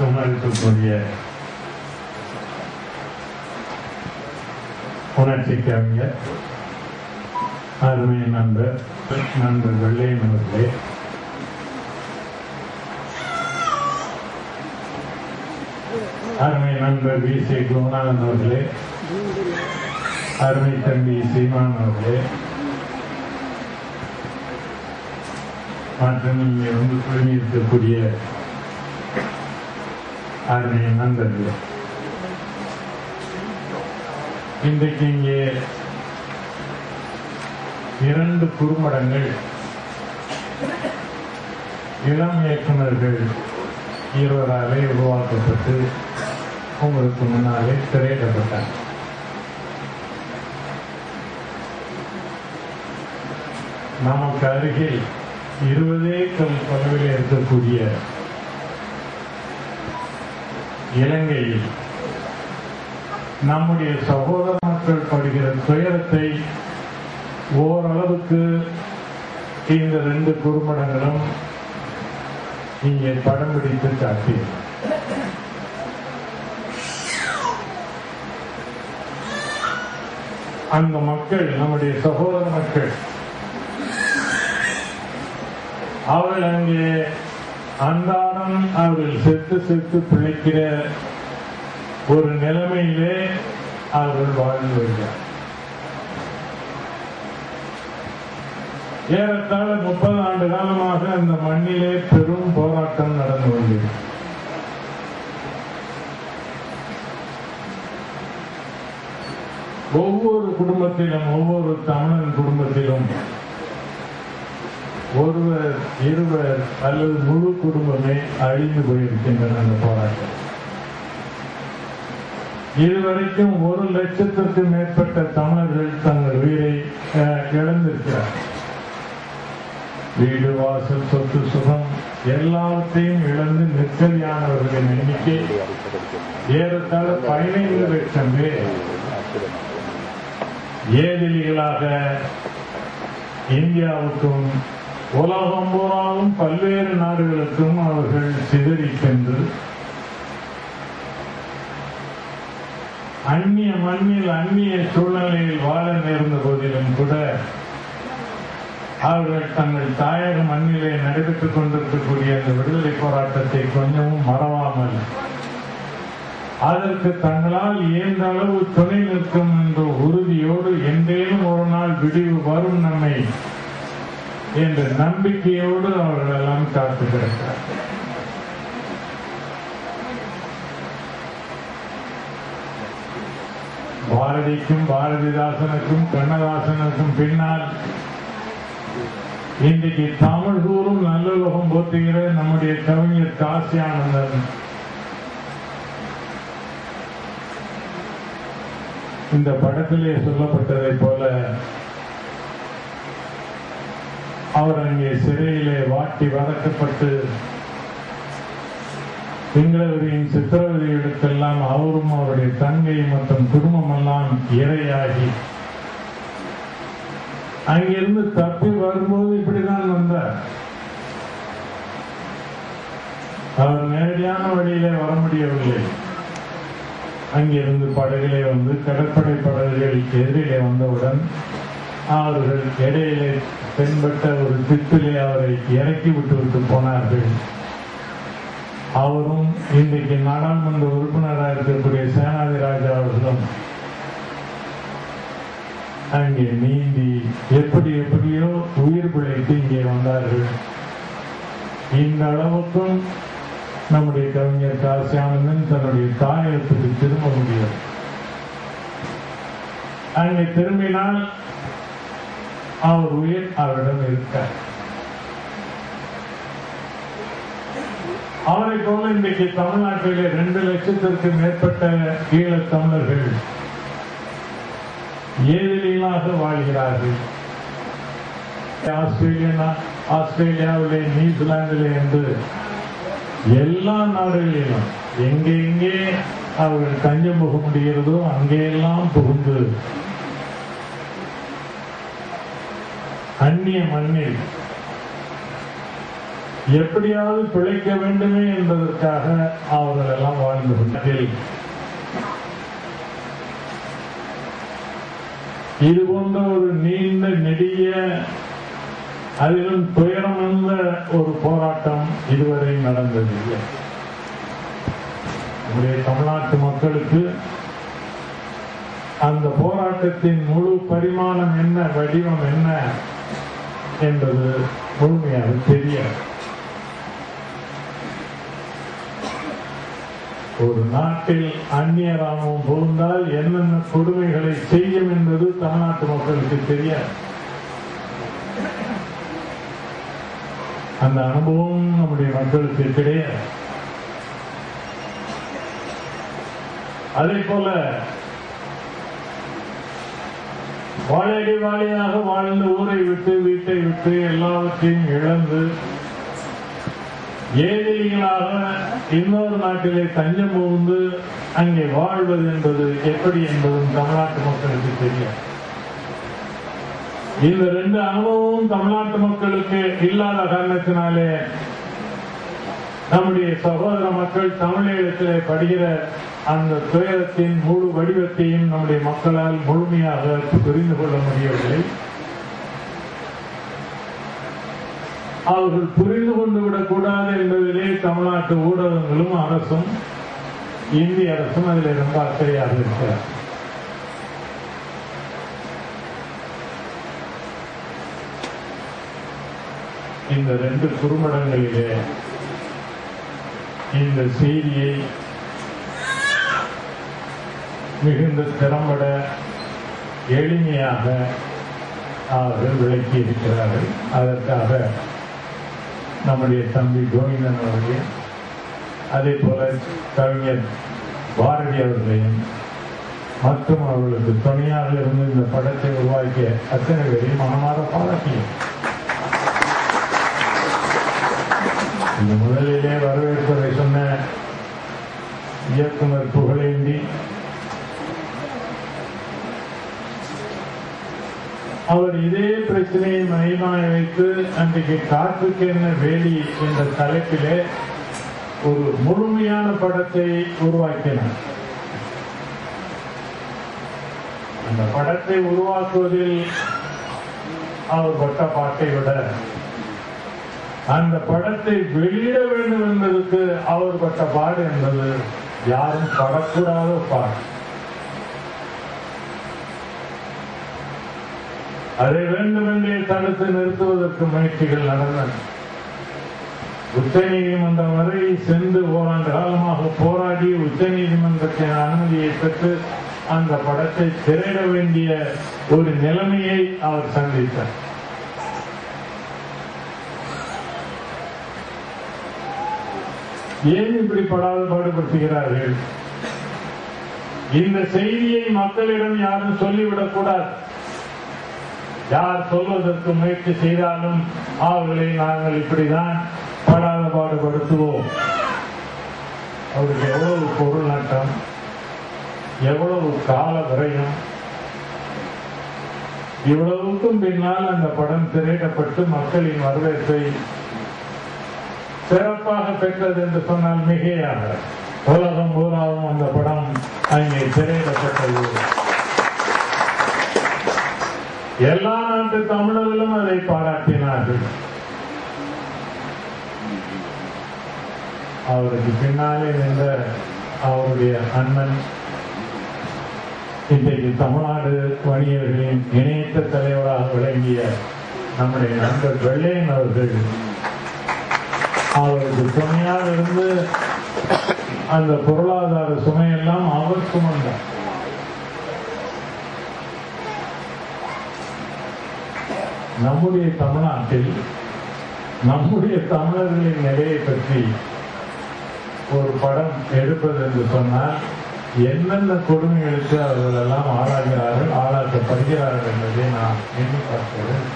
அனைவருக்கும் இருக்கக்கூடிய உணர்ச்சி கவிஞர் அருமை நண்பர் வெள்ளையன் அவர்களே, அருமை நண்பர் வி சி குருநாதன் அவர்களே, அருமை தம்பி சீமான் அவர்களே, மற்றும் இங்கே வந்து குழுமி இருக்கக்கூடிய அருமை நண்பர்களே, இன்றைக்கு இங்கே 2 குறும்படங்கள் இளம் இயக்குநர்கள் இருவராலே உருவாக்கப்பட்டு உங்களுக்கு முன்னாலே திரையிடப்பட்டார். நமக்கு அருகில் 20 கல் தொலைவில் இருக்கக்கூடிய இலங்கையில் நம்முடைய சகோதர மக்கள் படுகிற துயரத்தை ஓரளவுக்கு இந்த 2 குறும்படங்களும் இங்கே படம் பிடித்து காட்டியது. அந்த மக்கள் நம்முடைய சகோதர மக்கள் அவர்கள் அங்கே அன்றாடம் அவர்கள் செத்து பிழைக்கிற ஒரு நிலைமையிலே அவர்கள் வாழ்ந்து வருகிறார். ஏறத்தாழ 30 ஆண்டு காலமாக அந்த மண்ணிலே பெரும் போராட்டம் நடந்து வந்தது. ஒவ்வொரு குடும்பத்திலும், ஒவ்வொரு தமிழன் குடும்பத்திலும் ஒருவர், இருவர் அல்லது முழு குடும்பமே அழிந்து போயிருக்கின்றன. அந்த போராட்டம் இதுவரைக்கும் 1 லட்சத்திற்கும் மேற்பட்ட தமிழர்கள் தங்கள் உயிரை இழந்திருக்கிறார். வீடு, வாசல், சொத்து, சுகம் எல்லாவற்றையும் இழந்து நிற்கதியானவர்களின் எண்ணிக்கை ஏறத்தாழ 15 லட்சம் பேர் ஏதிலிகளாக இந்தியாவுக்கும் உலகம் பூராவும் பல்வேறு நாடுகளுக்கும் அவர்கள் சிதறி சென்று அந்நிய மண்ணில் அந்நிய சூழ்நிலையில் வாழ நேர்ந்த போதிலும் கூட அவர்கள் தங்கள் தாயக மண்ணிலே நடைபெற்றுக் கொண்டிருக்கக்கூடிய அந்த விடுதலை போராட்டத்தை கொஞ்சமும் மறவாமல் அதற்கு தங்களால் இயன்ற அளவு துணை நிற்கும் என்ற உறுதியோடு என்றேனும் ஒரு நாள் விடிவு வரும் நம்மை என்ற நம்பிக்கையோடு அவர்கள் எல்லாம் காத்து கிடக்கிறார். பாரதிக்கும் பாரதிதாசனுக்கும் கண்ணதாசனுக்கும் பின்னால் இன்றைக்கு தமிழ் கூறும் நல்லுலகம் போற்றுகிற நம்முடைய கவிஞர் காசி ஆனந்தன் இந்த படத்திலே சொல்லப்பட்டதை போல அவர் அங்கே சிறையிலே வாட்டி வதக்கப்பட்டு சிங்களவரின் சித்திரவதைகளுக்கெல்லாம் அவரும் அவருடைய தங்கை மற்றும் குடும்பம் எல்லாம் இரையாகி அங்கிருந்து தப்பி வரும்போது இப்படிதான் வந்தார். அவர் நேரடியான வழியிலே வர முடியவில்லை. அங்கிருந்து படகிலே வந்து கடற்படை படகுகள் எதிரிலே வந்தவுடன் அவர்கள் இடையிலே தென்பட்ட ஒரு திட்டிலே அவரை இறக்கி விட்டு போனார்கள். அவரும் இன்றைக்கு நாடாளுமன்ற உறுப்பினராக இருக்கக்கூடிய சேனாதிராஜா அவர்களும் அங்கே நீந்தி எப்படியோ உயிர் பிழைத்து இங்கே வந்தார்கள். இந்த அளவுக்கும் நம்முடைய கவிஞர் காசி ஆனந்தன் தன்னுடைய தாயகத்துக்கு திரும்ப முடியாது. அங்கே திரும்பினால் அவர் உயிர் அவரிடம் இருக்கார். அவரை போல இன்றைக்கு தமிழ்நாட்டிலே 2 லட்சத்திற்கு மேற்பட்ட ஈழத் தமிழர்கள் ஏதிலிகளாக வாழ்கிறார்கள். ஆஸ்திரேலியாவிலே, நியூசிலாந்திலே என்று எல்லா நாடுகளிலும் எங்கே அவர்கள் தஞ்சம் புக முடிகிறதோ அங்கேயெல்லாம் புகுந்து அந்நிய மண்ணில் எப்படியாவது பிழைக்க வேண்டுமே என்பதற்காக அவர்கள் எல்லாம் வாழ்ந்து கொண்டார்கள். இது போன்ற ஒரு நீண்ட நெடிய அதிலும் துயரமந்த ஒரு போராட்டம் இதுவரை நடந்ததில்லை. நம்முடைய தமிழ்நாட்டு மக்களுக்கு அந்த போராட்டத்தின் முழு பரிமாணம் என்ன, வடிவம் என்ன என்பது முழுமையாக தெரியாது. ஒரு நாட்டில் அந்நிய ராணுவம் புகுந்தால் என்னென்ன கொடுமைகளை செய்யும் என்பது தமிழ்நாட்டு மக்களுக்கு தெரியாது. அந்த அனுபவம் நம்முடைய மக்களுக்கு கிடையாது. அதே போல வாழையடி வாழையாக வாழ்ந்து ஊரை விட்டு வீட்டை விட்டு எல்லாவற்றையும் இழந்து ஏழைகளாக இன்னொரு நாட்டிலே தஞ்சம் புகுந்து அங்கே வாழ்வது என்பது எப்படி என்பதும் தமிழ்நாட்டு மக்களுக்கு தெரியும். இந்த ரெண்டு அனுபவமும் தமிழ்நாட்டு மக்களுக்கு இல்லாத காரணத்தினாலே நம்முடைய சகோதர மக்கள் தமிழகத்திலே படுகிற அந்த துயரத்தின் முழு வடிவத்தையும் நம்முடைய மக்களால் முழுமையாக புரிந்து கொள்ள முடியவில்லை. அவர்கள் புரிந்து கொண்டு விடக்கூடாது என்பதிலே தமிழ்நாட்டு ஊடகங்களும் அரசும் இந்திய அரசும் அதில் ரொம்ப அக்கறையாக இருக்கிறார். இந்த ரெண்டு குறும்படங்களிலே இந்த செய்தியை மிகுந்த திறம்பட எளிமையாக அவர்கள் விளக்கி இருக்கிறார்கள். அதற்காக நம்முடைய தம்பி கோவிந்தன் அவர்களையும் அதே போல கவிஞர் பாரதி அவர்களையும் மற்றும் அவர்களுக்கு துணையாக இருந்து இந்த படத்தை உருவாக்கிய அத்தனை பேரையும் மனமாற பாராட்டியும் இந்த முதலிலே வரவேற்பதை சொன்ன இயக்குனர் புகழேந்தி அவர் இதே பிரச்சனையை மையமாக வைத்து அன்றைக்கு காற்றுக்கு என்ன வேலி என்ற தலைப்பிலே ஒரு முழுமையான படத்தை உருவாக்கினார். அந்த படத்தை உருவாக்குவதில் அவர் பட்ட பாட்டை விட அந்த படத்தை வெளியிட வேண்டும் என்பதற்கு அவர் பட்ட பாடு என்பது யாரும் படக்கூடாத பாடு. அதை வேண்டுமென்றே தடுத்து நிறுத்துவதற்கு முயற்சிகள் நடந்தன. உச்ச நீதிமன்றம் வரை சென்று ஓராண்டு காலமாக போராடி உச்ச நீதிமன்றத்தின் அனுமதியை பெற்று அந்த படத்தை திரையிட வேண்டிய ஒரு நிலைமையை அவர் சந்தித்தார். ஏன் இப்படி பாடுபடுத்துகிறார்கள்? இந்த செய்தியை மக்களிடம் யாரும் சொல்லிவிடக் கூடாது. யார் சொல்வதற்கு முயற்சி செய்தாலும் அவர்களை நாங்கள் இப்படிதான் படாத பாடுபடுத்துவோம். அவருக்கு எவ்வளவு பொருள் நட்டம், எவ்வளவு கால விரயம், இவ்வளவுக்கும் பின்னால் அந்த படம் திரையிடப்பட்டு மக்களின் வரவேற்பை சிறப்பாக பெற்றது என்று சொன்னால் மிகையாக. உலகம் பூராவும் அந்த படம் அங்கே திரையிடப்பட்டது. எல்லா நாட்டு தமிழர்களும் அதை பாராட்டினார்கள். அவருக்கு பின்னாலே நின்ற அவருடைய அண்ணன் இன்றைக்கு தமிழ்நாடு வணிகர்களின் இணையற்ற தலைவராக விளங்கிய நம்முடைய நண்பர் வெள்ளையன் அவர்கள் அவருக்கு துணையாக இருந்து அந்த பொருளாதார சுமையெல்லாம் அவர் சுமந்தார். நம்முடைய தமிழ்நாட்டில் நம்முடைய தமிழர்களின் நிலையை பற்றி ஒரு படம் எடுப்பது என்று சொன்னால் என்னென்ன கொடுமைகளுக்கு அவர்கள் எல்லாம் ஆளாகிறார்கள், ஆளாக்கப்படுகிறார்கள் என்பதை நான் எண்ணி பார்க்கிறேன்.